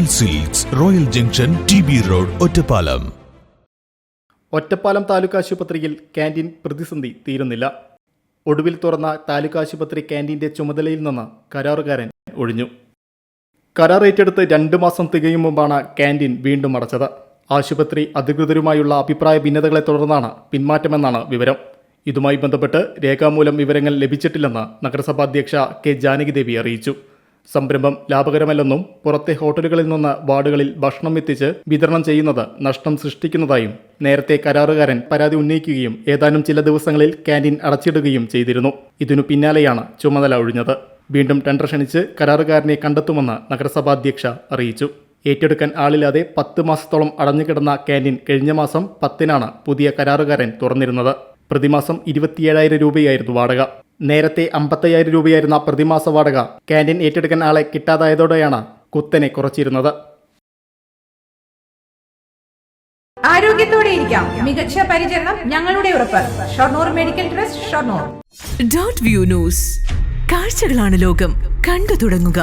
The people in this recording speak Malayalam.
Royal silks, royal junction, TB road, Ottapalam. Ottapalam taluk ആശുപത്രിയിൽ ക്യാൻറ്റീൻ പ്രതിസന്ധി തീരുന്നില്ല. ഒടുവിൽ തുറന്ന താലൂക്ക് ആശുപത്രി ക്യാൻറ്റീൻ്റെ ചുമതലയിൽ നിന്ന് കരാറുകാരൻ ഒഴിഞ്ഞു. കരാർ ഏറ്റെടുത്ത് 2 മാസം തികയും മുമ്പാണ് ക്യാൻറ്റീൻ വീണ്ടും അടച്ചത്. ആശുപത്രി അധികൃതരുമായുള്ള അഭിപ്രായ ഭിന്നതകളെ തുടർന്നാണ് പിന്മാറ്റമെന്നാണ് വിവരം. ഇതുമായി ബന്ധപ്പെട്ട് രേഖാമൂലം വിവരങ്ങൾ ലഭിച്ചിട്ടില്ലെന്ന് നഗരസഭാ അധ്യക്ഷ കെ ജാനകിദേവി അറിയിച്ചു. സംരംഭം ലാഭകരമല്ലെന്നും പുറത്തെ ഹോട്ടലുകളിൽ നിന്ന് വാർഡുകളിൽ ഭക്ഷണം എത്തിച്ച് വിതരണം ചെയ്യുന്നത് നഷ്ടം സൃഷ്ടിക്കുന്നതായും നേരത്തെ കരാറുകാരൻ പരാതി ഉന്നയിക്കുകയും ഏതാനും ചില ദിവസങ്ങളിൽ ക്യാൻറ്റീൻ അടച്ചിടുകയും ചെയ്തിരുന്നു. ഇതിനു പിന്നാലെയാണ് ചുമതല ഒഴിഞ്ഞത്. വീണ്ടും ടെൻഡർ ക്ഷണിച്ച് കരാറുകാരനെ കണ്ടെത്തുമെന്ന് നഗരസഭാ അധ്യക്ഷ അറിയിച്ചു. ഏറ്റെടുക്കാൻ ആളില്ലാതെ 10 മാസത്തോളം അടഞ്ഞുകിടന്ന ക്യാൻറ്റീൻ കഴിഞ്ഞ മാസം 10-നാണ് പുതിയ കരാറുകാരൻ തുറന്നിരുന്നത്. പ്രതിമാസം 27,000 രൂപയായിരുന്നു വാടക. നേരത്തെ 55,000 രൂപയായിരുന്ന പ്രതിമാസ വാടക ക്യാൻറ്റീൻ ഏറ്റെടുക്കാൻ ആളെ കിട്ടാതായതോടെയാണ് കുത്തനെ കുറച്ചിരുന്നത്. ആരോഗ്യത്തോടെ ഇരിക്കാം, മികച്ച പരിചരണം ഞങ്ങളുടെ ഉറപ്പ്. Shoranur medical trust, Shoranur. Dot view news. കാഴ്ചകളാണ് ലോകം, കണ്ടു തുടങ്ങുക.